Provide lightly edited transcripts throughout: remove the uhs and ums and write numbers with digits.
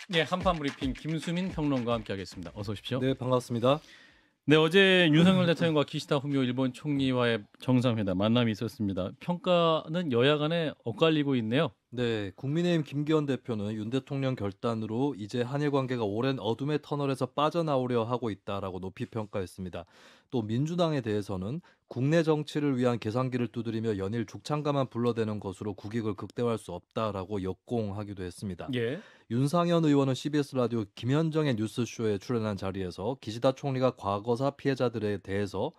네, 한판 브리핑 김수민 평론가와 함께하겠습니다. 어서 오십시오. 네, 반갑습니다. 네, 어제 윤석열 대통령과 기시다 후미오 일본 총리와의 정상회담 만남이 있었습니다. 평가는 여야 간에 엇갈리고 있네요. 네, 국민의힘 김기현 대표는 윤 대통령 결단으로 이제 한일 관계가 오랜 어둠의 터널에서 빠져나오려 하고 있다라고 높이 평가했습니다. 또 민주당에 대해서는 국내 정치를 위한 계산기를 두드리며 연일 죽창가만 불러대는 것으로 국익을 극대화할 수 없다라고 역공하기도 했습니다. 예. 윤상현 의원은 CBS 라디오 김현정의 뉴스쇼에 출연한 자리에서 기시다 총리가 과거사 피해자들에 대해서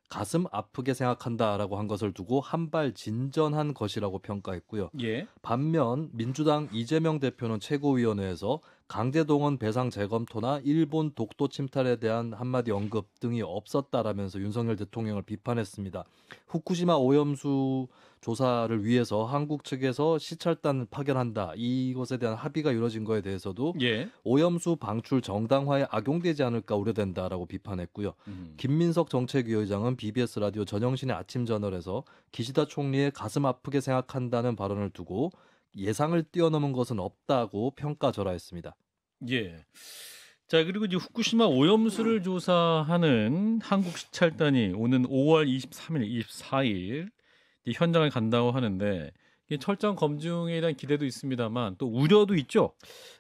가슴 아프게 생각한다라고 한 것을 두고 한 발 진전한 것이라고 평가했고요. 예. 반면 민주당 이재명 대표는 최고위원회에서 강제동원 배상 재검토나 일본 독도 침탈에 대한 한마디 언급 등이 없었다라면서 윤석열 대통령을 비판했습니다. 후쿠시마 오염수 조사를 위해서 한국 측에서 시찰단을 파견한다. 이것에 대한 합의가 이루어진 거에 대해서도 예. 오염수 방출 정당화에 악용되지 않을까 우려된다라고 비판했고요. 김민석 정책위의장은 BBS 라디오 전영신의 아침 저널에서 기시다 총리의 가슴 아프게 생각한다는 발언을 두고 예상을 뛰어넘은 것은 없다고 평가절하했습니다. 예. 자, 그리고 이제 후쿠시마 오염수를 조사하는 한국 시찰단이 오는 5월 23일, 24일 현장을 간다고 하는데 철저한 검증에 대한 기대도 있습니다만 또 우려도 있죠.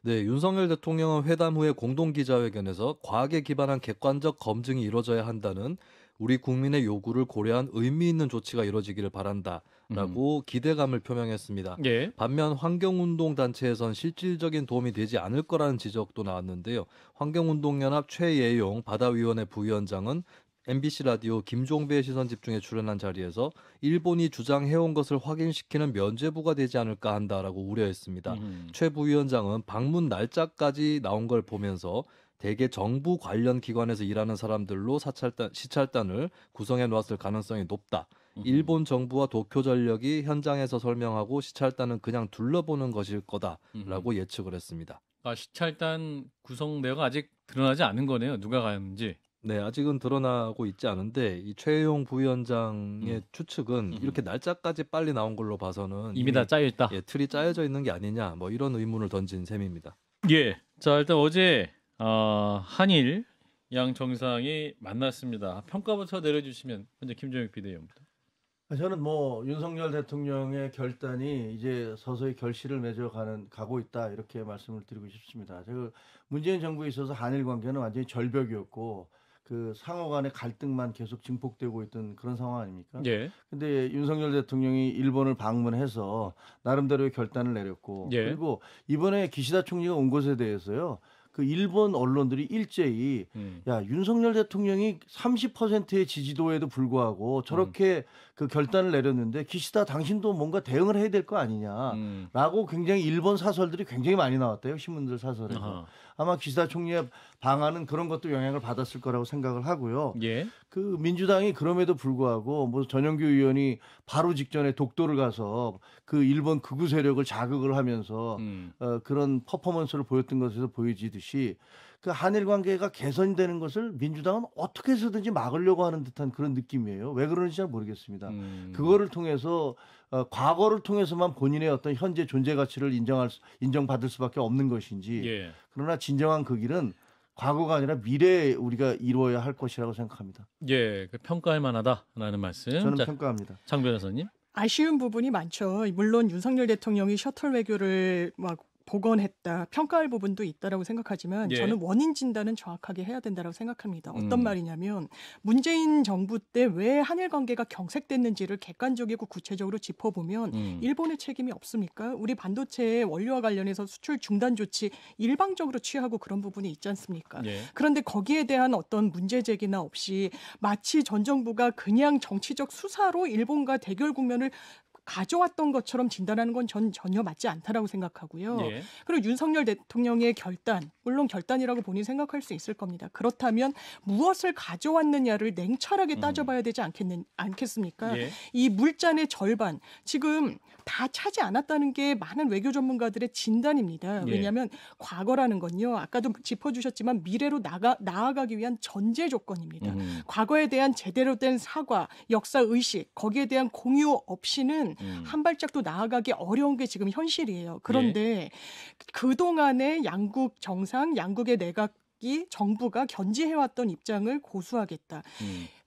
네, 윤석열 대통령은 회담 후에 공동 기자회견에서 과학에 기반한 객관적 검증이 이루어져야 한다는 우리 국민의 요구를 고려한 의미 있는 조치가 이루어지기를 바란다라고 기대감을 표명했습니다. 예. 반면 환경운동 단체에선 실질적인 도움이 되지 않을 거라는 지적도 나왔는데요. 환경운동연합 최예용 바다위원회 부위원장은 MBC 라디오 김종배의 시선집중에 출연한 자리에서 일본이 주장해온 것을 확인시키는 면죄부가 되지 않을까 한다라고 우려했습니다. 최 부위원장은 방문 날짜까지 나온 걸 보면서 대개 정부 관련 기관에서 일하는 사람들로 시찰단을 구성해 놓았을 가능성이 높다. 일본 정부와 도쿄전력이 현장에서 설명하고 시찰단은 그냥 둘러보는 것일 거다라고 예측을 했습니다. 아, 시찰단 구성 내용은 아직 드러나지 않은 거네요. 누가 가는지. 네, 아직은 드러나고 있지 않은데 이 최용 부위원장의 추측은 이렇게 날짜까지 빨리 나온 걸로 봐서는 이미 다 짜여 있다. 예, 틀이 짜여져 있는 게 아니냐 뭐 이런 의문을 던진 셈입니다. 예. 자, 일단 어제 한일 양 정상이 만났습니다. 평가부터 내려주시면 먼저 김정혁 비대위원부터. 저는 뭐 윤석열 대통령의 결단이 이제 서서히 결실을 가고 있다 이렇게 말씀을 드리고 싶습니다. 제가 문재인 정부에 있어서 한일 관계는 완전히 절벽이었고 그 상호 간의 갈등만 계속 증폭되고 있던 그런 상황 아닙니까? 예. 근데 윤석열 대통령이 일본을 방문해서 나름대로의 결단을 내렸고 예. 그리고 이번에 기시다 총리가 온 것에 대해서요. 그 일본 언론들이 일제히 야 윤석열 대통령이 30%의 지지도에도 불구하고 저렇게 그 결단을 내렸는데 기시다 당신도 뭔가 대응을 해야 될 거 아니냐라고 굉장히 일본 사설들이 굉장히 많이 나왔대요. 신문들 사설에서. 아하. 아마 기시다 총리의 방안은 그런 것도 영향을 받았을 거라고 생각을 하고요. 예. 그 민주당이 그럼에도 불구하고 뭐 전영규 의원이 바로 직전에 독도를 가서 그 일본 극우 세력을 자극을 하면서 그런 퍼포먼스를 보였던 것에서 보여지듯이 그 한일 관계가 개선되는 것을 민주당은 어떻게 해서든지 막으려고 하는 듯한 그런 느낌이에요. 왜 그런지 잘 모르겠습니다. 그거를 통해서 과거를 통해서만 본인의 어떤 현재 존재 가치를 인정받을 수밖에 없는 것인지 예. 그러나 진정한 그 길은 과거가 아니라 미래에 우리가 이루어야 할 것이라고 생각합니다. 예. 평가할 만하다라는 말씀. 저는 자, 평가합니다. 장 변호사님. 아쉬운 부분이 많죠. 물론 윤석열 대통령이 셔틀 외교를 막 복원했다, 평가할 부분도 있다라고 생각하지만 예. 저는 원인 진단은 정확하게 해야 된다고 생각합니다. 어떤 말이냐면 문재인 정부 때 왜 한일 관계가 경색됐는지를 객관적이고 구체적으로 짚어보면 일본의 책임이 없습니까? 우리 반도체의 원료와 관련해서 수출 중단 조치 일방적으로 취하고 그런 부분이 있지 않습니까? 예. 그런데 거기에 대한 어떤 문제 제기나 없이 마치 전 정부가 그냥 정치적 수사로 일본과 대결 국면을 가져왔던 것처럼 진단하는 건 전 전혀 맞지 않다라고 생각하고요. 예. 그리고 윤석열 대통령의 결단, 물론 결단이라고 본인이 생각할 수 있을 겁니다. 그렇다면 무엇을 가져왔느냐를 냉철하게 따져봐야 되지 않겠습니까? 예. 이 물잔의 절반, 지금 다 차지 않았다는 게 많은 외교 전문가들의 진단입니다. 예. 왜냐하면 과거라는 건요, 아까도 짚어주셨지만 미래로 나아가기 위한 전제 조건입니다. 과거에 대한 제대로 된 사과, 역사 의식, 거기에 대한 공유 없이는 보면 한 발짝도 나아가기 어려운 게 지금 현실이에요. 그런데 그동안의 양국 정상, 양국의 내각이 정부가 견지해왔던 입장을 고수하겠다.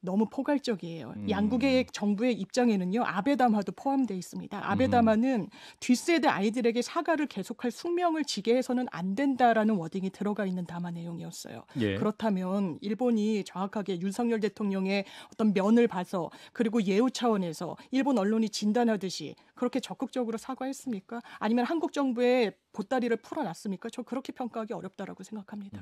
너무 포괄적이에요. 양국의 정부의 입장에는요. 아베 담화도 포함되어 있습니다. 아베 담화는 뒷세대 아이들에게 사과를 계속할 숙명을 지게 해서는 안 된다라는 워딩이 들어가 있는 담화 내용이었어요. 예. 그렇다면 일본이 정확하게 윤석열 대통령의 어떤 면을 봐서 그리고 예우 차원에서 일본 언론이 진단하듯이 그렇게 적극적으로 사과했습니까? 아니면 한국 정부의 보따리를 풀어놨습니까? 저 그렇게 평가하기 어렵다라고 생각합니다.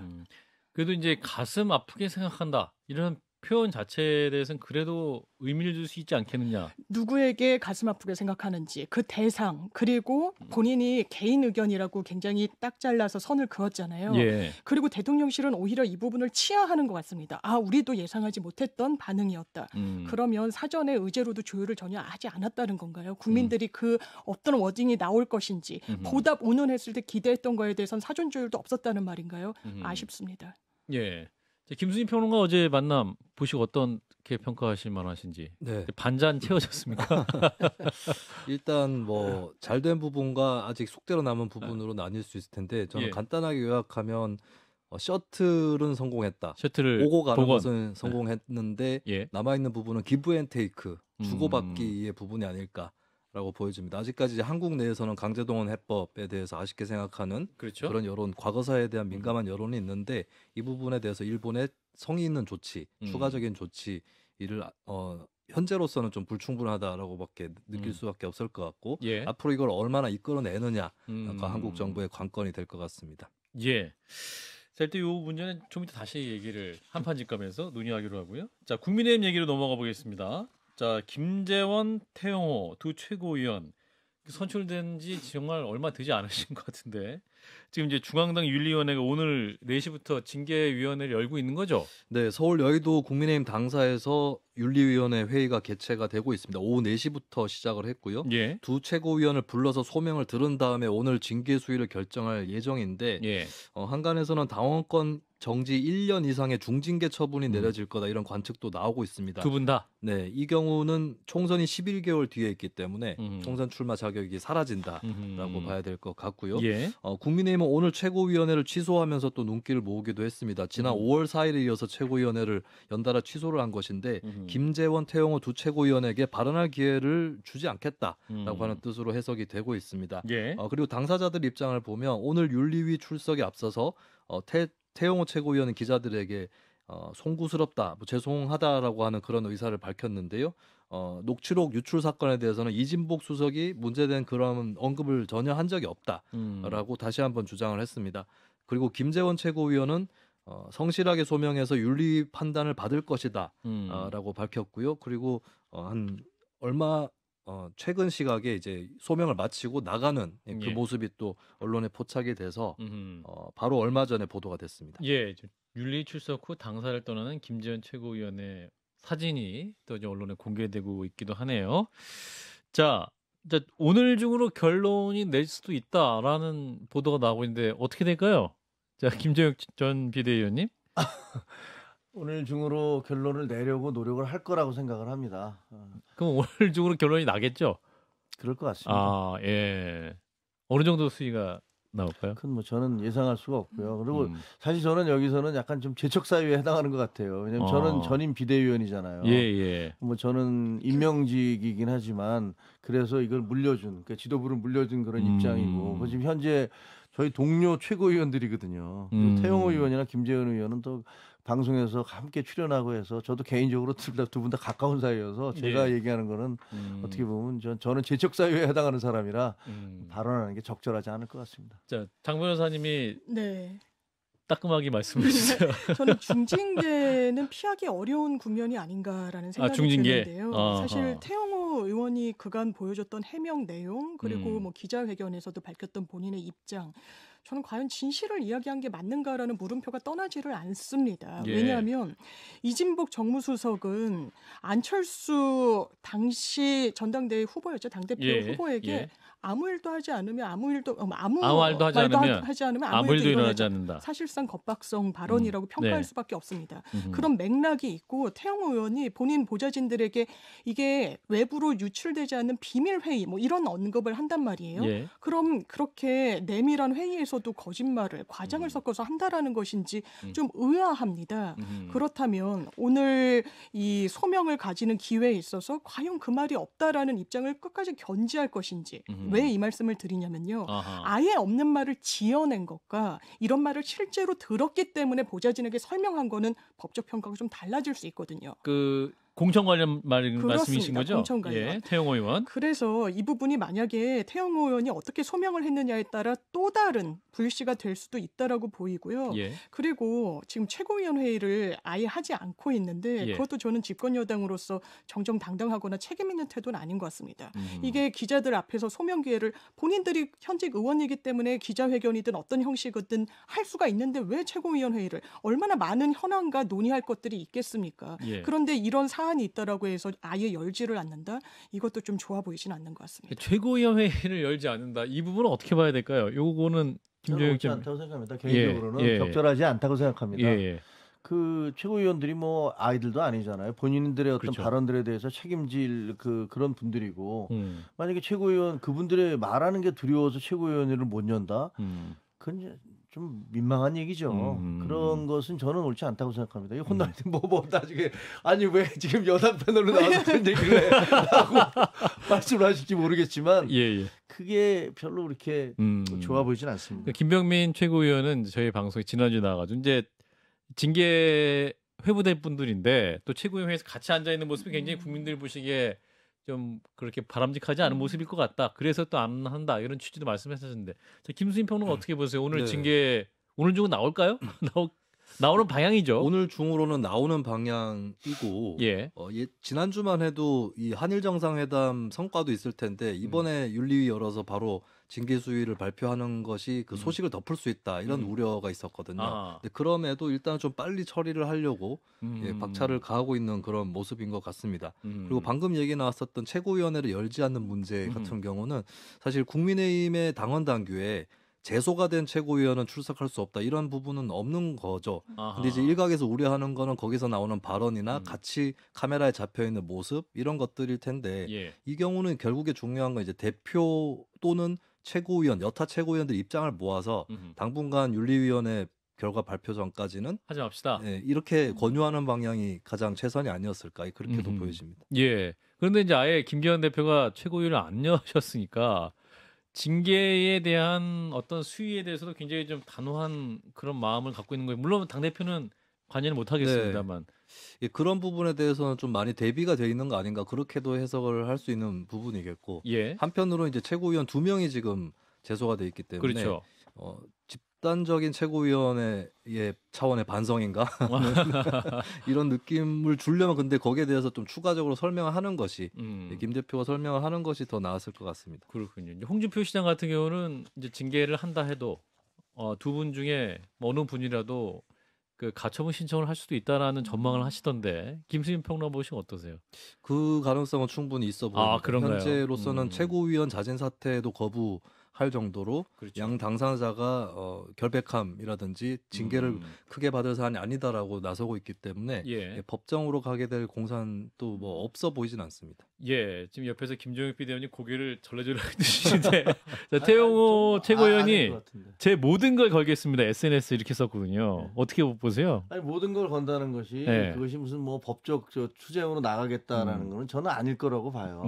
그래도 이제 가슴 아프게 생각한다. 이런 표현 자체에 대해서는 그래도 의미를 줄 수 있지 않겠느냐. 누구에게 가슴 아프게 생각하는지 그 대상 그리고 본인이 개인 의견이라고 굉장히 딱 잘라서 선을 그었잖아요. 예. 그리고 대통령실은 오히려 이 부분을 치하하는 것 같습니다. 아, 우리도 예상하지 못했던 반응이었다. 그러면 사전에 의제로도 조율을 전혀 하지 않았다는 건가요? 국민들이 그 어떤 워딩이 나올 것인지 보답 운운했을 때 기대했던 거에 대해서는 사전 조율도 없었다는 말인가요? 아쉽습니다. 예. 김수진 평론가 어제 만남 보시고 어떻게 평가하실 만하신지. 네. 반잔 채워졌습니까? 일단 뭐 잘된 부분과 아직 속대로 남은 부분으로 나뉠 수 있을 텐데 저는 예. 간단하게 요약하면 셔틀은 성공했다. 셔틀을 오고 가는 복원. 것은 성공했는데 예. 남아있는 부분은 기브 앤 테이크, 주고받기의 부분이 아닐까라고 보여집니다. 아직까지 이제 한국 내에서는 강제동원 해법에 대해서 아쉽게 생각하는 그렇죠. 그런 여론, 과거사에 대한 민감한 여론이 있는데 이 부분에 대해서 일본의 성의 있는 조치, 추가적인 조치 이를 현재로서는 좀 불충분하다라고밖에 느낄 수밖에 없을 것 같고 예. 앞으로 이걸 얼마나 이끌어내느냐가 한국 정부의 관건이 될 것 같습니다. 예. 자, 일단 이 문제는 좀 이따 다시 얘기를 한판 짓가면서 논의하기로 하고요. 자, 국민의힘 얘기로 넘어가 보겠습니다. 자, 김재원, 태영호 두 최고위원 선출된 지 정말 얼마 되지 않으신 것 같은데 지금 이제 중앙당 윤리위원회가 오늘 4시부터 징계위원회를 열고 있는 거죠? 네, 서울 여의도 국민의힘 당사에서 윤리위원회 회의가 개최가 되고 있습니다. 오후 4시부터 시작을 했고요. 예. 두 최고위원을 불러서 소명을 들은 다음에 오늘 징계 수위를 결정할 예정인데 예. 한간에서는 당원권 정지 1년 이상의 중징계 처분이 내려질 거다 이런 관측도 나오고 있습니다. 두 분 다. 네, 이 경우는 총선이 11개월 뒤에 있기 때문에 총선 출마 자격이 사라진다라고 봐야 될 것 같고요. 예. 국민의힘은 오늘 최고위원회를 취소하면서 또 눈길을 모으기도 했습니다. 지난 5월 4일에 이어서 최고위원회를 연달아 취소를 한 것인데 김재원, 태영호 두 최고위원에게 발언할 기회를 주지 않겠다라고 하는 뜻으로 해석이 되고 있습니다. 예. 그리고 당사자들 입장을 보면 오늘 윤리위 출석에 앞서서 태영호 최고위원은 기자들에게 송구스럽다, 죄송하다라고 하는 그런 의사를 밝혔는데요. 녹취록 유출 사건에 대해서는 이진복 수석이 문제된 그런 언급을 전혀 한 적이 없다라고 다시 한번 주장을 했습니다. 그리고 김재원 최고위원은 성실하게 소명해서 윤리 판단을 받을 것이다라고 밝혔고요. 그리고 한 얼마 최근 시각에 이제 소명을 마치고 나가는 그 모습이 또 언론에 포착이 돼서 바로 얼마 전에 보도가 됐습니다. 예, 윤리 출석 후 당사를 떠나는 김재원 최고위원의 사진이 또 이제 언론에 공개되고 있기도 하네요. 자, 오늘 중으로 결론이 낼 수도 있다라는 보도가 나오고 있는데 어떻게 될까요? 자, 김재욱 전 비대위원님. 오늘 중으로 결론을 내려고 노력을 할 거라고 생각을 합니다. 그럼 오늘 중으로 결론이 나겠죠? 그럴 것 같습니다. 아, 예. 어느 정도 수위가 나올까요? 그건 뭐 저는 예상할 수가 없고요. 그리고 사실 저는 여기서는 약간 좀 재척 사유에 해당하는 것 같아요. 왜냐하면 저는 전임 비대위원이잖아요. 예. 뭐 저는 임명직이긴 하지만 그래서 이걸 물려준, 그러니까 지도부를 물려준 그런 입장이고 지금 현재 저희 동료 최고위원들이거든요. 태영호 의원이나 김재원 의원은 또 방송에서 함께 출연하고 해서 저도 개인적으로 두 분 다 가까운 사이여서 제가 얘기하는 거는 어떻게 보면 저는 재척 사유에 해당하는 사람이라 발언하는 게 적절하지 않을 것 같습니다. 자, 장 변호사님이 네. 따끔하게 말씀해 주세요. 저는 중징계는 피하기 어려운 국면이 아닌가라는 생각이 중징계? 드는데요. 사실 태영호 의원이 그간 보여줬던 해명 내용 그리고 뭐 기자회견에서도 밝혔던 본인의 입장 저는 과연 진실을 이야기한 게 맞는가라는 물음표가 떠나지를 않습니다. 예. 왜냐하면 이진복 정무수석은 안철수 당시 전당대회 후보였죠. 당대표 예. 후보에게 예. 아무 일도 하지 않으면 아무 말도 하지 않으면 아무 일도 일어나지 않는다. 사실상 겁박성 발언이라고 평가할 네. 수밖에 없습니다. 그런 맥락이 있고 태영 의원이 본인 보좌진들에게 이게 외부로 유출되지 않는 비밀 회의 뭐 이런 언급을 한단 말이에요. 예. 그럼 그렇게 내밀한 회의에서도 거짓말을 과장을 섞어서 한다라는 것인지 좀 의아합니다. 그렇다면 오늘 이 소명을 가지는 기회에 있어서 과연 그 말이 없다라는 입장을 끝까지 견지할 것인지 왜 이 말씀을 드리냐면요. 아하. 아예 없는 말을 지어낸 것과 이런 말을 실제로 들었기 때문에 보좌진에게 설명한 거는 법적 평가가 좀 달라질 수 있거든요. 그 공천 관련 말씀이신 거죠? 공천 관련. 예, 태영 의원. 그래서 이 부분이 만약에 태영 의원이 어떻게 소명을 했느냐에 따라 또 다른 불씨가 될 수도 있다라고 보이고요. 예. 그리고 지금 최고위원 회의를 아예 하지 않고 있는데 예. 그것도 저는 집권 여당으로서 정정당당하거나 책임 있는 태도는 아닌 것 같습니다. 이게 기자들 앞에서 소명 기회를 본인들이 현직 의원이기 때문에 기자회견이든 어떤 형식이든 할 수가 있는데 왜 최고위원 회의를 얼마나 많은 현안과 논의할 것들이 있겠습니까? 예. 그런데 이런 사안이 있다라고 해서 아예 열지를 않는다? 이것도 좀 좋아 보이진 않는 것 같습니다. 최고위원 회의를 열지 않는다. 이 부분은 어떻게 봐야 될까요? 요거는 저는 김종혁 옳지 좀 않다고 생각합니다. 개인적으로는 예. 적절하지 않다고 생각합니다. 예. 그 최고위원들이 뭐 아이들도 아니잖아요. 본인들의 어떤 그렇죠. 발언들에 대해서 책임질 그런 분들이고 만약에 최고위원 그분들의 말하는 게 두려워서 최고위원회를 못 연다. 그건 이제 좀 민망한 얘기죠. 그런 것은 저는 옳지 않다고 생각합니다. 이거 혼날 때 뭐 나중에 아니 왜 지금 여당 패널로 나와서 그런 얘기를 해 하고 말씀을 하실지 모르겠지만 예. 그게 별로 그렇게 좋아 보이진 않습니다. 김병민 최고위원은 저희 방송에 지난주에 나와가지고 이제 징계 회부될 분들인데 또 최고위원회에서 같이 앉아 있는 모습이 굉장히 국민들 보시기에 좀 그렇게 바람직하지 않은 모습일 것 같다. 그래서 또 안 한다 이런 취지도 말씀하셨는데 김수인 평론가 어떻게 보세요? 오늘 네. 징계 오늘 중은 나올까요? 나오는 방향이죠. 오늘 중으로는 나오는 방향이고 예. 지난주만 해도 이 한일 정상회담 성과도 있을 텐데 이번에 윤리위 열어서 바로 징계 수위를 발표하는 것이 그 소식을 덮을 수 있다 이런 우려가 있었거든요. 아. 근데 그럼에도 일단 좀 빨리 처리를 하려고 박차를 가하고 있는 그런 모습인 것 같습니다. 그리고 방금 얘기 나왔었던 최고위원회를 열지 않는 문제 같은 경우는 사실 국민의힘의 당원 당규에 재소가 된 최고위원은 출석할 수 없다 이런 부분은 없는 거죠. 아하. 근데 이제 일각에서 우려하는 거는 거기서 나오는 발언이나 같이 카메라에 잡혀 있는 모습 이런 것들일 텐데 예. 이 경우는 결국에 중요한 건 이제 대표 또는 최고위원, 여타 최고위원들 입장을 모아서 당분간 윤리위원회 결과 발표 전까지는 하지 맙시다. 이렇게 권유하는 방향이 가장 최선이 아니었을까 그렇게도 보여집니다. 예. 그런데 이제 아예 김기현 대표가 최고위원을 안 여셨으니까 징계에 대한 어떤 수위에 대해서도 굉장히 좀 단호한 그런 마음을 갖고 있는 거예요. 물론 당 대표는 관여를 못 하겠습니다만 그런 부분에 대해서는 좀 많이 대비가 돼 있는 거 아닌가 그렇게도 해석을 할 수 있는 부분이겠고 예. 한편으로 이제 최고위원 2명이 지금 제소가 돼 있기 때문에 그렇죠. 집단적인 최고위원회의 차원의 반성인가 이런 느낌을 주려면 근데 거기에 대해서 좀 추가적으로 설명을 하는 것이 김 대표가 설명을 하는 것이 더 나았을 것 같습니다. 그렇군요. 이제 홍준표 시장 같은 경우는 이제 징계를 한다 해도 두 분 중에 어느 분이라도 그 가처분 신청을 할 수도 있다라는 전망을 하시던데 김수인 평론가 보시면 어떠세요? 그 가능성은 충분히 있어 보입니다. 그런가요? 현재로서는 최고위원 자진 사퇴도 거부할 정도로 그렇죠. 양 당사자가 결백함이라든지 징계를 크게 받을 사안이 아니다라고 나서고 있기 때문에 예. 법정으로 가게 될 공산도 뭐 없어 보이진 않습니다. 예, 지금 옆에서 김종혁 비대위원이 고개를 절레절레 드시는데 태용호 최고위원이 제 모든 걸 걸겠습니다. SNS 이렇게 썼거든요. 어떻게 보세요? 아니 모든 걸 건다는 것이 그것이 무슨 뭐 법적 투쟁으로 나가겠다라는 거는 저는 아닐 거라고 봐요.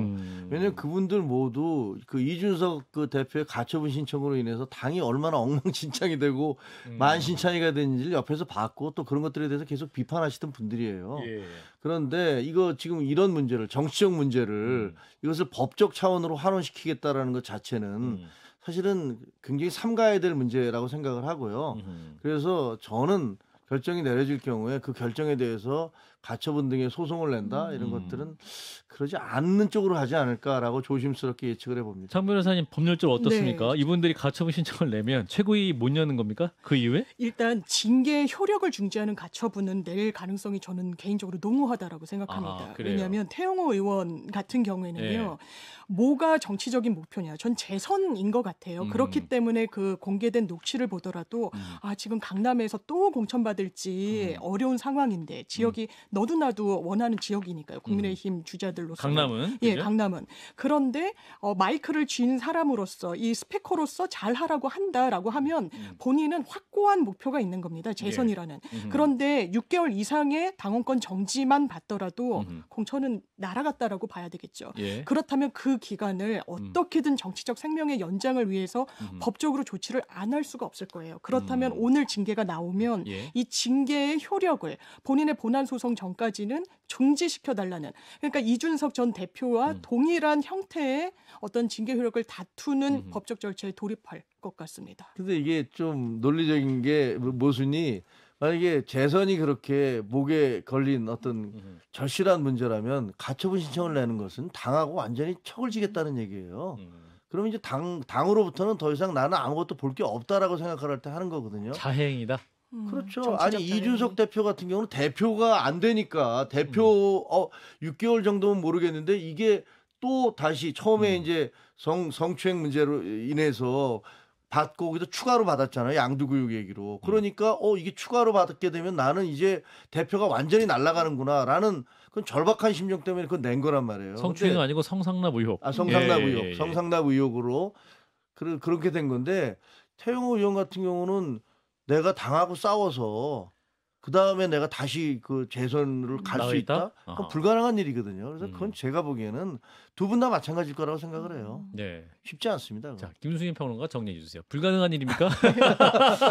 왜냐하면 그분들 모두 그 이준석 그 대표의 가처분 신청으로 인해서 당이 얼마나 엉망진창이 되고 만신창이가 되는지를 옆에서 봤고 또 그런 것들에 대해서 계속 비판하시던 분들이에요. 예. 그런데 이거 지금 이런 문제를 정치적 문제를 이것을 법적 차원으로 환원시키겠다라는 것 자체는 사실은 굉장히 삼가야 될 문제라고 생각을 하고요. 그래서 저는 결정이 내려질 경우에 그 결정에 대해서 가처분 등의 소송을 낸다 이런 것들은 그러지 않는 쪽으로 하지 않을까라고 조심스럽게 예측을 해봅니다. 장 변호사님 법률적으로 어떻습니까? 네. 이분들이 가처분 신청을 내면 최고위 못 여는 겁니까? 그 이후에? 일단 징계의 효력을 중지하는 가처분은 낼 가능성이 저는 개인적으로 농후하다라고 생각합니다. 그래요? 왜냐하면 태영호 의원 같은 경우에는요. 뭐가 정치적인 목표냐. 전 재선인 것 같아요. 그렇기 때문에 그 공개된 녹취를 보더라도 지금 강남에서 또 공천받을지 어려운 상황인데 지역이 너도 나도 원하는 지역이니까요. 국민의힘 주자들로서. 강남은? 예, 그죠? 강남은. 그런데 마이크를 쥔 사람으로서 이 스피커로서 잘하라고 한다라고 하면 본인은 확고한 목표가 있는 겁니다. 재선이라는. 그런데 6개월 이상의 당원권 정지만 받더라도 공천은 날아갔다라고 봐야 되겠죠. 예. 그렇다면 그 기간을 어떻게든 정치적 생명의 연장을 위해서 법적으로 조치를 안 할 수가 없을 거예요. 그렇다면 오늘 징계가 나오면 예. 이 징계의 효력을 본인의 본안 소송 전까지는 중지시켜달라는, 그러니까 이준석 전 대표와 동일한 형태의 어떤 징계 효력을 다투는 법적 절차에 돌입할 것 같습니다. 근데 이게 좀 논리적인 게 모순이 만약에 재선이 그렇게 목에 걸린 어떤 절실한 문제라면 가처분 신청을 내는 것은 당하고 완전히 척을 지겠다는 얘기예요. 그러면 이제 당으로부터는 더 이상 나는 아무것도 볼 게 없다라고 생각할 때 하는 거거든요. 자행이다. 그렇죠. 정치적 아니 자행이. 이준석 대표 같은 경우는 대표가 안 되니까 대표 6개월 정도면 모르겠는데 이게 또 다시 처음에 이제 성추행 문제로 인해서 받고 거기서 추가로 받았잖아요. 양두구육 얘기로. 그러니까 이게 추가로 받게 되면 나는 이제 대표가 완전히 날아가는구나라는 그건 절박한 심정 때문에 그건 낸 거란 말이에요. 성추행은 아니고 성상납 의혹. 성상납 예, 의혹. 예, 예. 성상납 의혹으로 그렇게 된 건데 태영호 의원 같은 경우는 내가 당하고 싸워서 그 다음에 내가 다시 그 재선을 갈 수 나가있다? 있다? 아하. 그건 불가능한 일이거든요. 그래서 그건 제가 보기에는 두 분 다 마찬가지일 거라고 생각을 해요. 네. 쉽지 않습니다. 그건. 자, 김수인 평론가 정리해 주세요. 불가능한 일입니까?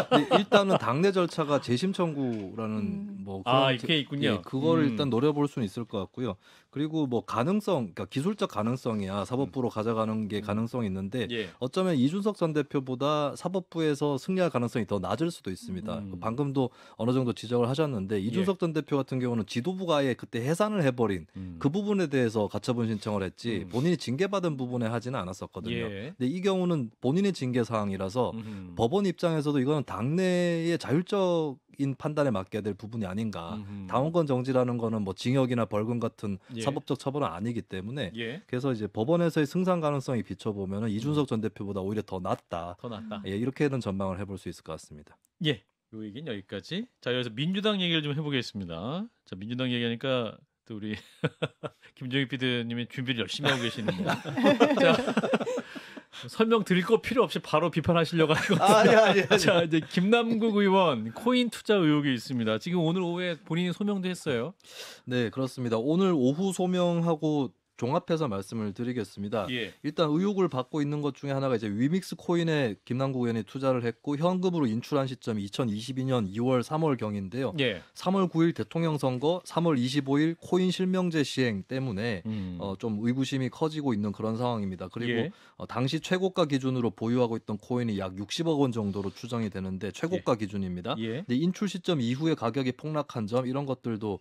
근데 일단은 당내 절차가 재심 청구라는 뭐 그런 이게 있군요. 예, 그걸 일단 노려볼 수는 있을 것 같고요. 그리고 뭐 가능성, 그러니까 기술적 가능성이야 사법부로 가져가는 게 가능성이 있는데 예. 어쩌면 이준석 전 대표보다 사법부에서 승리할 가능성이 더 낮을 수도 있습니다. 방금도 어느 정도 지적을 하셨는데 이준석 전 대표 같은 경우는 지도부가 아예 그때 해산을 해버린 그 부분에 대해서 가처분 신청을 했지 본인이 징계받은 부분에 하지는 않았었거든요. 예. 근데 이 경우는 본인의 징계 사항이라서 법원 입장에서도 이거는 당내의 자율적인 판단에 맡겨야 될 부분이 아닌가. 당원권 정지라는 거는 뭐 징역이나 벌금 같은 예. 사법적 처벌은 아니기 때문에 예. 그래서 이제 법원에서의 승산 가능성이 비춰보면 이준석 전 대표보다 오히려 더 낫다. 더 낫다. 예, 이렇게는 전망을 해볼 수 있을 것 같습니다. 예. 요 얘기는 여기까지. 자, 여기서 민주당 얘기를 좀 해보겠습니다. 자, 민주당 얘기하니까 또 우리 김종희 PD님이 준비를 열심히 하고 계시는데. 자, 설명 드릴 거 필요 없이 바로 비판하시려고 하는 것 같아요. 아니. 자, 이제 김남국 의원 코인 투자 의혹이 있습니다. 지금 오늘 오후에 본인이 소명도 했어요. 네, 그렇습니다. 오늘 오후 소명하고 종합해서 말씀을 드리겠습니다. 예. 일단 의혹을 받고 있는 것 중에 하나가 이제 위믹스 코인에 김남국 의원이 투자를 했고 현금으로 인출한 시점이 2022년 2월 3월 경인데요. 예. 3월 9일 대통령 선거, 3월 25일 코인 실명제 시행 때문에 좀 의구심이 커지고 있는 그런 상황입니다. 그리고 예. 당시 최고가 기준으로 보유하고 있던 코인이 약 60억 원 정도로 추정이 되는데 최고가 기준입니다. 예. 근데 인출 시점 이후에 가격이 폭락한 점 이런 것들도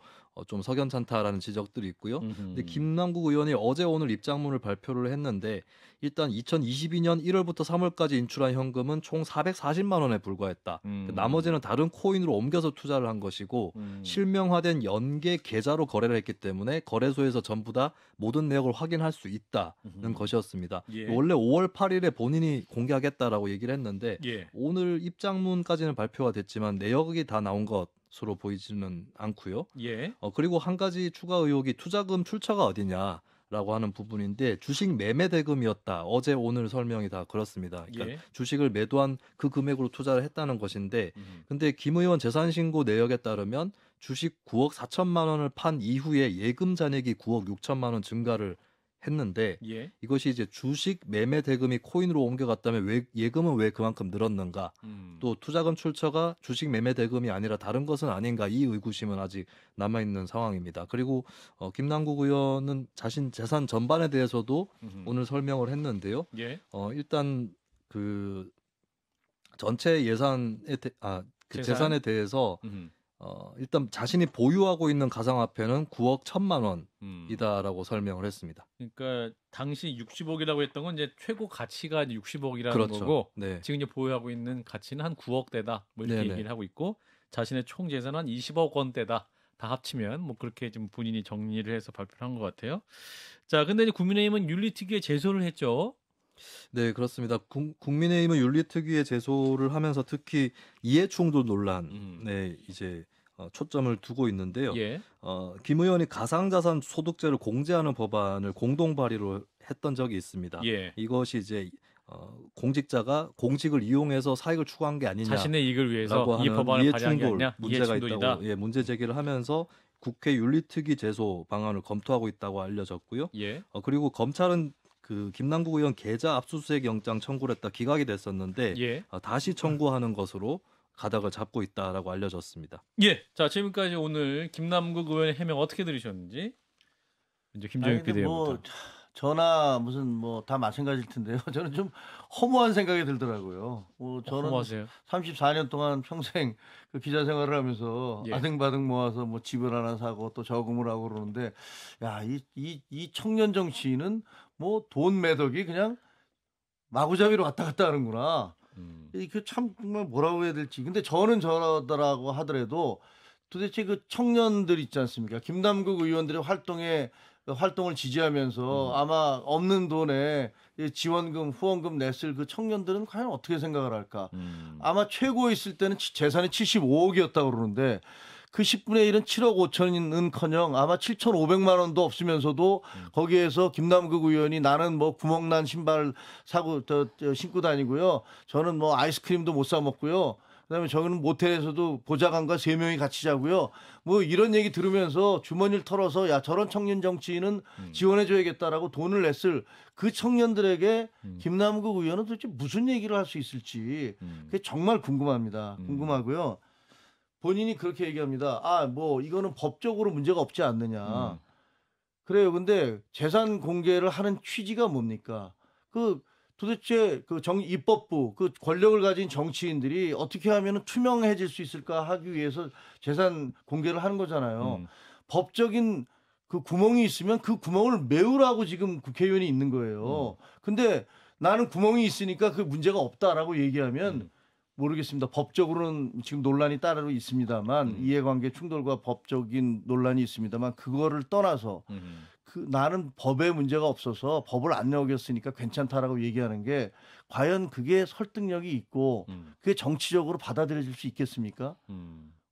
좀 석연찮다라는 지적들이 있고요. 근데 김남국 의원이 어제 오늘 입장문을 발표를 했는데 일단 2022년 1월부터 3월까지 인출한 현금은 총 440만 원에 불과했다. 나머지는 다른 코인으로 옮겨서 투자를 한 것이고 실명화된 연계 계좌로 거래를 했기 때문에 거래소에서 전부 다 모든 내역을 확인할 수 있다는 것이었습니다. 예. 원래 5월 8일에 본인이 공개하겠다라고 얘기를 했는데 예. 오늘 입장문까지는 발표가 됐지만 내역이 다 나온 것으로 보이지는 않고요. 예. 그리고 한 가지 추가 의혹이 투자금 출처가 어디냐라고 하는 부분인데 주식 매매 대금이었다. 어제 오늘 설명이 다 그렇습니다. 그러니까 예. 주식을 매도한 그 금액으로 투자를 했다는 것인데 근데 김 의원 재산신고 내역에 따르면 주식 9억 4천만 원을 판 이후에 예금 잔액이 9억 6천만 원 증가를 했는데 예. 이것이 이제 주식 매매 대금이 코인으로 옮겨갔다면 왜 예금은 왜 그만큼 늘었는가? 또 투자금 출처가 주식 매매 대금이 아니라 다른 것은 아닌가? 이 의구심은 아직 남아 있는 상황입니다. 그리고 김남국 의원은 자신 재산 전반에 대해서도 오늘 설명을 했는데요. 예. 일단 그 전체 예산에 재산? 재산에 대해서 일단 자신이 보유하고 있는 가상화폐는 9억 1천만 음. 원이다라고 설명을 했습니다. 그러니까 당시 60억이라고 했던 건 이제 최고 가치가 이제 60억이라는 그렇죠. 거고 네. 지금 이제 보유하고 있는 가치는 한 9억대다. 뭐 이렇게 네네. 얘기를 하고 있고 자신의 총 재산은 한 20억 원대다. 다 합치면 뭐 그렇게 좀 본인이 정리를 해서 발표를 한 것 같아요. 자, 근데 이제 국민의힘은 윤리특위에 제소를 했죠. 네, 그렇습니다. 국민의힘은 윤리특위에 제소를 하면서 특히 이해충돌 논란에 이제 초점을 두고 있는데요. 예. 김 의원이 가상자산 소득세를 공제하는 법안을 공동 발의로 했던 적이 있습니다. 예. 이것이 이제 공직자가 공직을 이용해서 사익을 추구한 게 아니냐라고 자신의 이익을 위해서 이 하는 법안을 발의한 게 이해충돌 아니냐? 문제가 이해충돌이다. 있다고 문제 제기를 하면서 국회 윤리특위 제소 방안을 검토하고 있다고 알려졌고요. 예. 그리고 검찰은 그 김남국 의원 계좌 압수수색 영장 청구를 했다 기각이 됐었는데 예. 다시 청구하는 것으로 가닥을 잡고 있다라고 알려졌습니다. 예. 자, 지금까지 오늘 김남국 의원의 해명 어떻게 들으셨는지 이제 김정일 PD부터. 저나 무슨 뭐 다 마찬가지일 텐데요. 저는 좀 허무한 생각이 들더라고요. 저는 허무하세요? 34년 동안 평생 그 기자 생활을 하면서 예. 아등바등 모아서 뭐 집을 하나 사고 또 저금을 하고 그러는데 야, 이 청년 정치인은 뭐 돈 매덕이 그냥 마구잡이로 왔다 갔다 하는구나. 그 참 정말 뭐라고 해야 될지. 근데 저는 저러더라고 하더라도 도대체 그 청년들 있지 않습니까? 김남국 의원들의 활동을 지지하면서 아마 없는 돈에 지원금, 후원금 냈을 그 청년들은 과연 어떻게 생각을 할까? 아마 최고에 있을 때는 재산이 75억이었다고 그러는데 그 10분의 1은 7억 5천은커녕 아마 7,500만 원도 없으면서도 거기에서 김남국 의원이 나는 뭐 구멍난 신발 사고 신고 다니고요. 저는 뭐 아이스크림도 못 사 먹고요. 그다음에 저는 모텔에서도 보좌관과 3명이 같이 자고요. 뭐 이런 얘기 들으면서 주머니를 털어서 야 저런 청년 정치인은 지원해줘야겠다라고 돈을 냈을 그 청년들에게 김남국 의원은 도대체 무슨 얘기를 할 수 있을지 그게 정말 궁금합니다. 궁금하고요. 본인이 그렇게 얘기합니다. 뭐 이거는 법적으로 문제가 없지 않느냐. 그래요. 근데 재산 공개를 하는 취지가 뭡니까? 도대체 입법부 그 권력을 가진 정치인들이 어떻게 하면 투명해질 수 있을까 하기 위해서 재산 공개를 하는 거잖아요. 법적인 그 구멍이 있으면 그 구멍을 메우라고 지금 국회의원이 있는 거예요. 근데 나는 구멍이 있으니까 그 문제가 없다라고 얘기하면 모르겠습니다. 법적으로는 지금 논란이 따로 있습니다만 이해관계 충돌과 법적인 논란이 있습니다만 그거를 떠나서 나는 법에 문제가 없어서 법을 안 어겼으니까 괜찮다라고 얘기하는 게 과연 그게 설득력이 있고 그게 정치적으로 받아들여질 수 있겠습니까?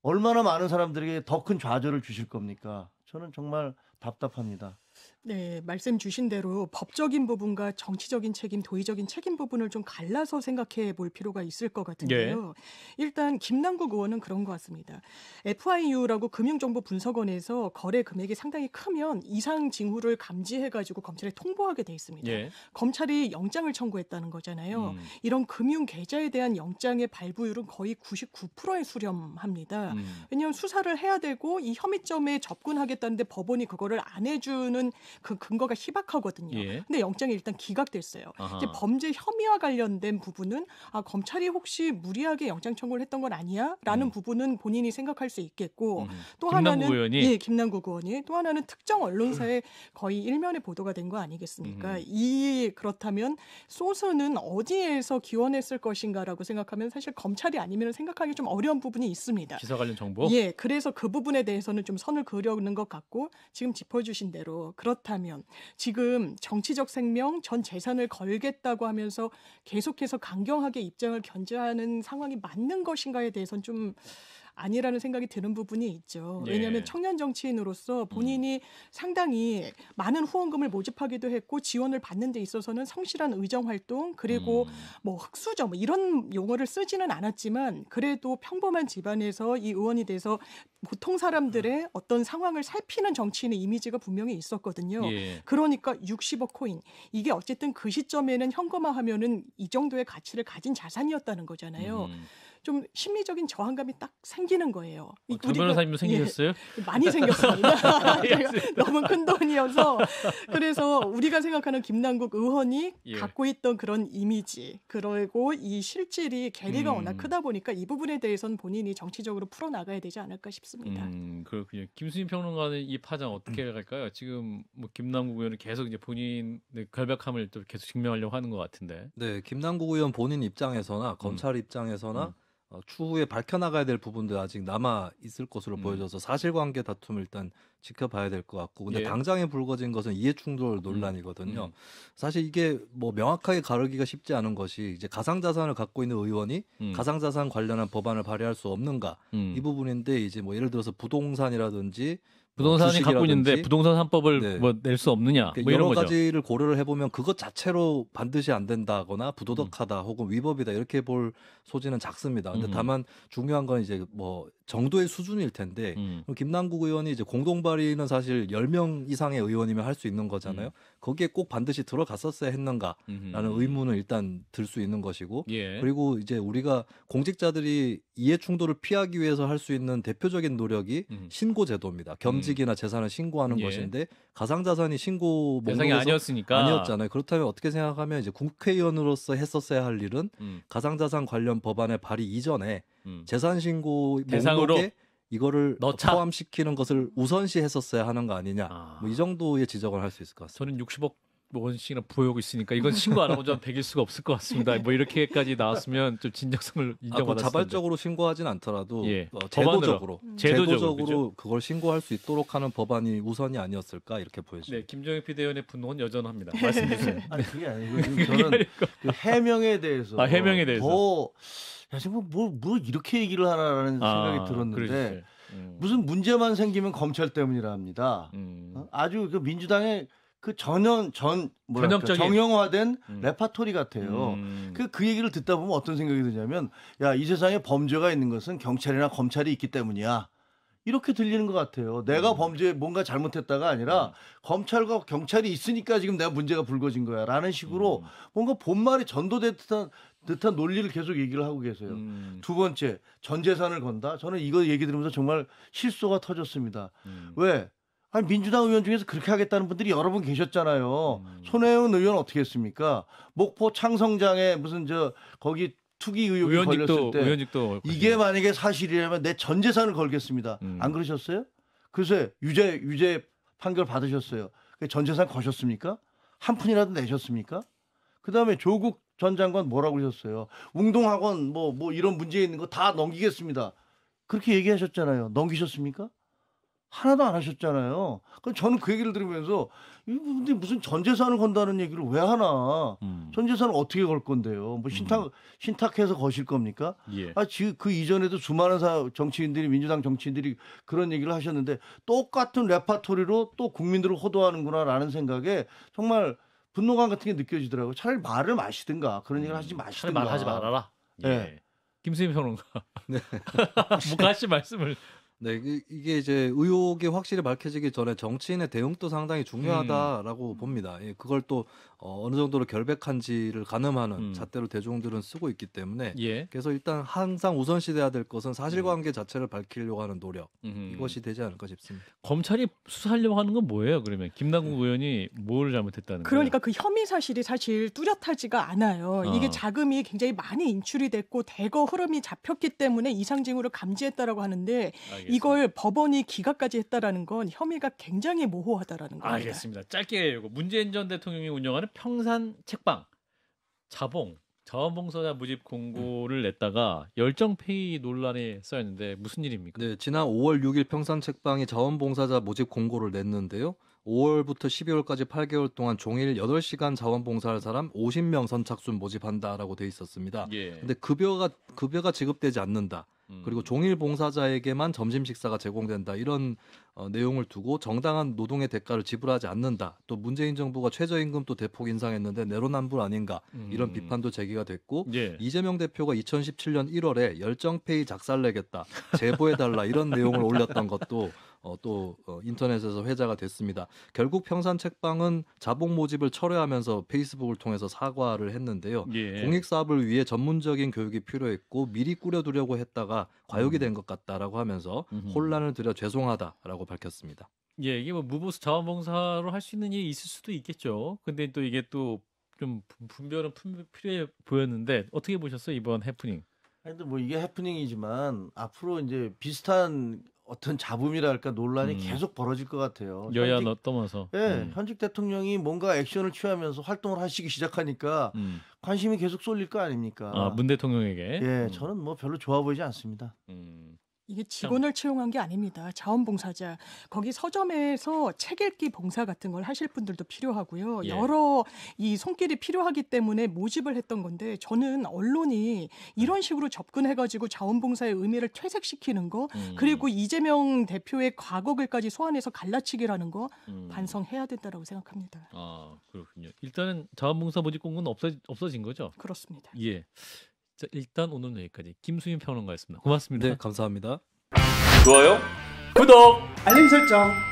얼마나 많은 사람들에게 더 큰 좌절을 주실 겁니까? 저는 정말 답답합니다. 네, 말씀 주신 대로 법적인 부분과 정치적인 책임, 도의적인 책임 부분을 좀 갈라서 생각해 볼 필요가 있을 것 같은데요. 일단 김남국 의원은 그런 것 같습니다. FIU라고 금융정보분석원에서 거래 금액이 상당히 크면 이상 징후를 감지해가지고 검찰에 통보하게 돼 있습니다. 검찰이 영장을 청구했다는 거잖아요. 이런 금융 계좌에 대한 영장의 발부율은 거의 99%에 수렴합니다. 왜냐하면 수사를 해야 되고 이 혐의점에 접근하겠다는데 법원이 그거를 안 해주는 그 근거가 희박하거든요. 근데 영장이 일단 기각됐어요. 이제 범죄 혐의와 관련된 부분은 검찰이 혹시 무리하게 영장 청구를 했던 건 아니야? 라는 부분은 본인이 생각할 수 있겠고 또 하나는 김남국 의원이 또 하나는 특정 언론사에 거의 일면에 보도가 된 거 아니겠습니까? 그렇다면 소스는 어디에서 기원했을 것인가라고 생각하면 사실 검찰이 아니면 생각하기 좀 어려운 부분이 있습니다. 기사 관련 정보? 그래서 그 부분에 대해서는 좀 선을 그려는 것 같고 지금 짚어주신 대로 그렇다면 지금 정치적 생명, 전 재산을 걸겠다고 하면서 계속해서 강경하게 입장을 견제하는 상황이 맞는 것인가에 대해서는 좀 아니라는 생각이 드는 부분이 있죠. 왜냐하면 청년 정치인으로서 본인이 상당히 많은 후원금을 모집하기도 했고 지원을 받는 데 있어서는 성실한 의정 활동 그리고 뭐 흑수저 뭐 이런 용어를 쓰지는 않았지만 그래도 평범한 집안에서 이 의원이 돼서 보통 사람들의 어떤 상황을 살피는 정치인의 이미지가 분명히 있었거든요. 그러니까 60억 코인 이게 어쨌든 그 시점에는 현금화하면은 이 정도의 가치를 가진 자산이었다는 거잖아요. 좀 심리적인 저항감이 딱 생기는 거예요. 정 변호사님도 생기셨어요? 많이 생겼습니다. 너무 큰 돈이어서. 그래서 우리가 생각하는 김남국 의원이 갖고 있던 그런 이미지, 그리고 이 실질이 괴리가 워낙 크다 보니까 이 부분에 대해서는 본인이 정치적으로 풀어나가야 되지 않을까 싶습니다. 그렇군요. 김수민 평론가는 이 파장 어떻게 갈까요? 지금 뭐 김남국 의원은 계속 이제 본인의 결백함을 또 계속 증명하려고 하는 것 같은데. 네, 김남국 의원 본인 입장에서나 검찰 입장에서나 추후에 밝혀나가야 될 부분들 아직 남아 있을 것으로 보여져서 사실관계 다툼을 일단 지켜봐야 될 것 같고, 근데 당장에 불거진 것은 이해충돌 논란이거든요. 사실 이게 뭐 명확하게 가르기가 쉽지 않은 것이 이제 가상자산을 갖고 있는 의원이 가상자산 관련한 법안을 발의할 수 없는가 이 부분인데, 이제 뭐 예를 들어서 부동산이라든지 부동산이 갖고 있는데 부동산 3법을 뭐 낼 수 없느냐, 뭐 이런 여러 거죠. 가지를 고려를 해보면 그것 자체로 반드시 안 된다거나 부도덕하다 혹은 위법이다 이렇게 볼 소지는 작습니다. 근데 다만 중요한 건 이제 뭐 정도의 수준일 텐데 김남국 의원이 이제 공동 발의는 사실 10명 이상의 의원이면 할 수 있는 거잖아요. 거기에 꼭 반드시 들어갔었어야 했는가라는 의문을 일단 들 수 있는 것이고, 그리고 이제 우리가 공직자들이 이해 충돌을 피하기 위해서 할 수 있는 대표적인 노력이 신고 제도입니다. 겸직이나 재산을 신고하는 것인데 가상자산이 신고 대상이 아니었잖아요. 그렇다면 어떻게 생각하면 이제 국회의원으로서 했었어야 할 일은 가상자산 관련 법안의 발의 이전에 재산 신고 목록에 이거를 포함시키는 것을 우선시 했었어야 하는 거 아니냐. 뭐 이 정도의 지적을 할 수 있을 것 같습니다. 저는 60억 원씩이나 부여하고 있으니까 이건 신고 안 하고 좀 배길 수가 없을 것 같습니다. 뭐 이렇게까지 나왔으면 좀 진정성을 인정받았을 텐데. 자발적으로 신고하진 않더라도 제도적으로 그걸 신고할 수 있도록 하는 법안이 우선이 아니었을까 이렇게 보여집니다. 네, 김정일 비대위원의 분노는 여전합니다. 말씀 주세요. 아니 그게 아니고 저는 그 해명에 대해서 지금 뭐 이렇게 얘기를 하나라는 생각이 들었는데 무슨 문제만 생기면 검찰 때문이라 합니다. 아주 그 민주당의 그 정형화된 레파토리 같아요. 그 얘기를 듣다 보면 어떤 생각이 드냐면, 야, 이 세상에 범죄가 있는 것은 경찰이나 검찰이 있기 때문이야. 이렇게 들리는 것 같아요. 내가 범죄에 뭔가 잘못했다가 아니라 검찰과 경찰이 있으니까 지금 내가 문제가 불거진 거야. 라는 식으로 뭔가 본말이 전도된 듯한 논리를 계속 얘기를 하고 계세요. 두 번째, 전 재산을 건다. 저는 이거 얘기 들으면서 정말 실소가 터졌습니다. 왜? 아니, 민주당 의원 중에서 그렇게 하겠다는 분들이 여러 분 계셨잖아요. 손혜원 의원 어떻게 했습니까? 목포 창성장에 무슨 거기 투기 의혹이 걸렸을 때 이게 만약에 사실이라면 내 전 재산을 걸겠습니다. 안 그러셨어요? 그래서 유죄 판결 받으셨어요. 전 재산 거셨습니까? 한 푼이라도 내셨습니까? 그다음에 조국 전 장관 뭐라고 그러셨어요? 웅동학원 뭐 이런 문제 있는 거 다 넘기겠습니다. 그렇게 얘기하셨잖아요. 넘기셨습니까? 하나도 안 하셨잖아요. 그럼 저는 그 얘기를 들으면서 근데 무슨 전 재산을 건다는 얘기를 왜 하나? 전 재산을 어떻게 걸 건데요? 뭐 신탁해서 거실 겁니까? 그 이전에도 수많은 정치인들이, 민주당 정치인들이 그런 얘기를 하셨는데 똑같은 레파토리로 또 국민들을 호도하는구나라는 생각에 정말 분노감 같은 게 느껴지더라고요. 차라리 말을 마시든가 그런 얘기를 하지 마시든가. 차라리 말하지 말아라. 네. 김수민 평론가. 네. 같이 말씀을. 네, 이게 이제 의혹이 확실히 밝혀지기 전에 정치인의 대응도 상당히 중요하다라고 봅니다. 그걸 또 어느 정도로 결백한지를 가늠하는 잣대로 대중들은 쓰고 있기 때문에 그래서 일단 항상 우선시돼야 될 것은 사실관계 자체를 밝히려고 하는 노력, 이것이 되지 않을까 싶습니다. 검찰이 수사하려고 하는 건 뭐예요? 그러면 김남국 의원이 뭘 잘못했다는 거예요? 그러니까 그 혐의 사실이 사실 뚜렷하지가 않아요. 이게 자금이 굉장히 많이 인출이 됐고 대거 흐름이 잡혔기 때문에 이상징후를 감지했다라고 하는데 알겠습니다. 이걸 법원이 기각까지 했다라는 건 혐의가 굉장히 모호하다라는 겁니다. 알겠습니다. 짧게 이거 문재인 전 대통령이 운영하는 평산 책방 자원봉사자 모집 공고를 냈다가 열정페이 논란에 쌓였는데 무슨 일입니까? 네, 지난 5월 6일 평산 책방이 자원봉사자 모집 공고를 냈는데요. 5월부터 12월까지 8개월 동안 종일 8시간 자원봉사할 사람 50명 선착순 모집한다라고 돼 있었습니다. 근데 급여가 지급되지 않는다. 그리고 종일 봉사자에게만 점심 식사가 제공된다. 이런 내용을 두고 정당한 노동의 대가를 지불하지 않는다. 또 문재인 정부가 최저임금도 대폭 인상했는데 내로남불 아닌가. 이런 비판도 제기가 됐고 이재명 대표가 2017년 1월에 열정페이 작살내겠다. 제보해달라. 이런 내용을 올렸던 것도 또 인터넷에서 회자가 됐습니다. 결국 평산책방은 자본 모집을 철회하면서 페이스북을 통해서 사과를 했는데요. 예. 공익 사업을 위해 전문적인 교육이 필요했고 미리 꾸려두려고 했다가 과욕이 된 것 같다라고 하면서 혼란을 드려 죄송하다라고 밝혔습니다. 예, 이게 뭐 무보수 자원봉사로 할 수 있는 일이 있을 수도 있겠죠. 근데 또 이게 또 좀 분별은 필요해 보였는데 어떻게 보셨어요, 이번 해프닝? 근데 뭐 이게 해프닝이지만 앞으로 이제 비슷한 어떤 잡음이랄까 논란이 계속 벌어질 것 같아요. 여야 떠나서. 네, 현직 대통령이 뭔가 액션을 취하면서 활동을 하시기 시작하니까 관심이 계속 쏠릴 거 아닙니까? 아, 문 대통령에게. 예, 저는 뭐 별로 좋아 보이지 않습니다. 이게 직원을 채용한 게 아닙니다. 자원봉사자. 거기 서점에서 책 읽기 봉사 같은 걸 하실 분들도 필요하고요. 예. 여러 이 손길이 필요하기 때문에 모집을 했던 건데 저는 언론이 이런 식으로 접근해가지고 자원봉사의 의미를 퇴색시키는 거 그리고 이재명 대표의 과거글까지 소환해서 갈라치기라는 거 반성해야 된다라고 생각합니다. 아, 그렇군요. 일단은 자원봉사 모집 공고는 없어진 거죠? 그렇습니다. 예. 자, 일단 오늘은 여기까지 김수민 평론가였습니다. 고맙습니다. 네, 감사합니다. 좋아요, 구독, 알림 설정.